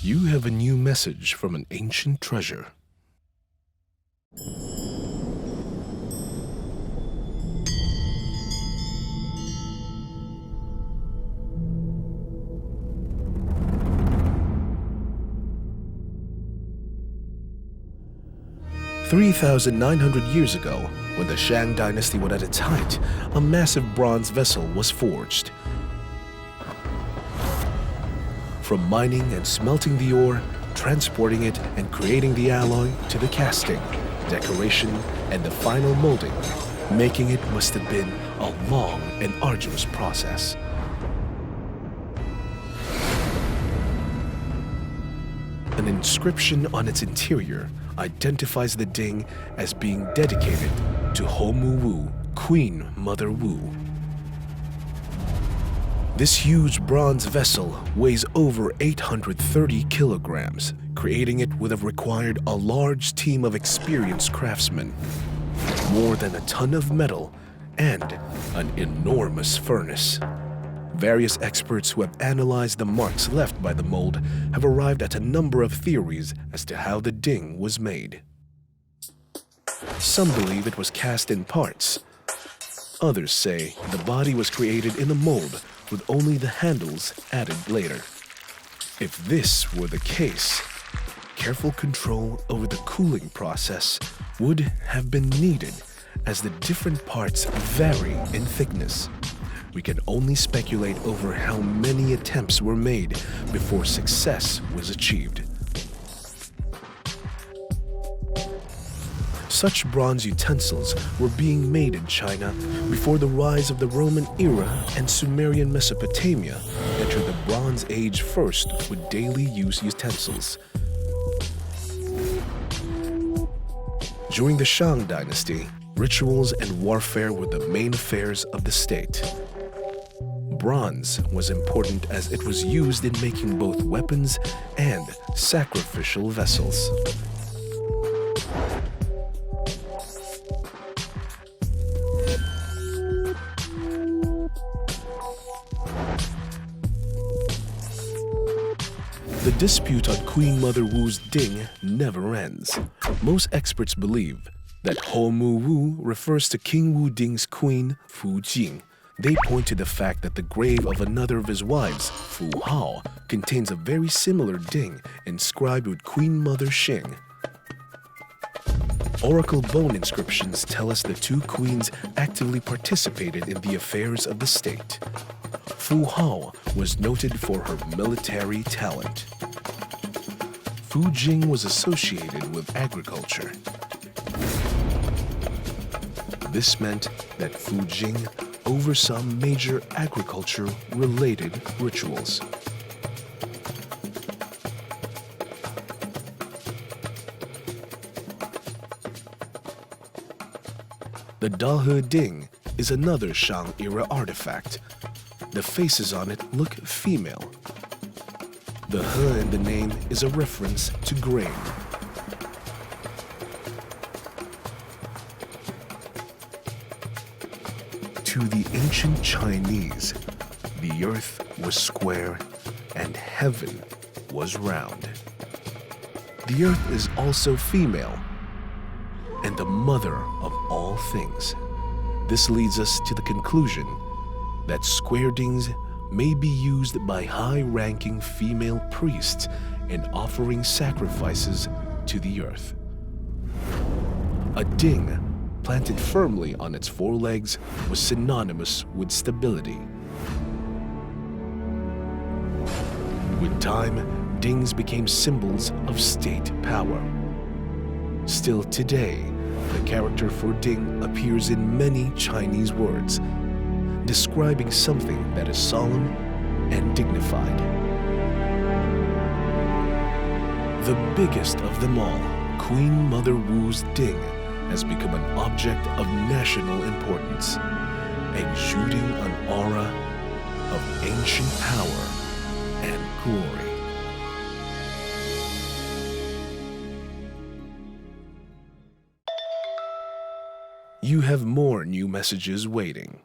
You have a new message from an ancient treasure. "3,900 years ago, when the Shang dynasty was at its height, a massive bronze vessel was forged. From mining and smelting the ore, transporting it and creating the alloy, to the casting, decoration, and the final molding, making it must have been a long and arduous process. An inscription on its interior identifies the ding as being dedicated to Homu Wu, Queen Mother Wu. This huge bronze vessel weighs over 830 kilograms. Creating it would have required a large team of experienced craftsmen, more than a ton of metal, and an enormous furnace. Various experts who have analyzed the marks left by the mold have arrived at a number of theories as to how the ding was made. Some believe it was cast in parts. Others say the body was created in a mold with only the handles added later. If this were the case, careful control over the cooling process would have been needed, as the different parts vary in thickness. We can only speculate over how many attempts were made before success was achieved. Such bronze utensils were being made in China before the rise of the Roman era, and Sumerian Mesopotamia entered the Bronze Age first with daily use utensils. During the Shang dynasty, rituals and warfare were the main affairs of the state. Bronze was important as it was used in making both weapons and sacrificial vessels. The dispute on Queen Mother Wu's ding never ends. Most experts believe that Homu Wu refers to King Wu Ding's queen, Fu Jing. They point to the fact that the grave of another of his wives, Fu Hao, contains a very similar ding inscribed with Queen Mother Xing. Oracle bone inscriptions tell us the two queens actively participated in the affairs of the state. Fu Hao was noted for her military talent. Fu Jing was associated with agriculture. This meant that Fu Jing oversaw major agriculture-related rituals. The Dahe Ding is another Shang-era artifact. The faces on it look female. The he in the name is a reference to grain. To the ancient Chinese, the earth was square and heaven was round. The earth is also female and the mother of all things. This leads us to the conclusion that square dings may be used by high-ranking female priests in offering sacrifices to the earth. A ding planted firmly on its forelegs was synonymous with stability. With time, dings became symbols of state power. Still today, the character for ding appears in many Chinese words, describing something that is solemn and dignified. The biggest of them all, Queen Mother Wu's ding, has become an object of national importance, exuding an aura of ancient power and glory. You have more new messages waiting.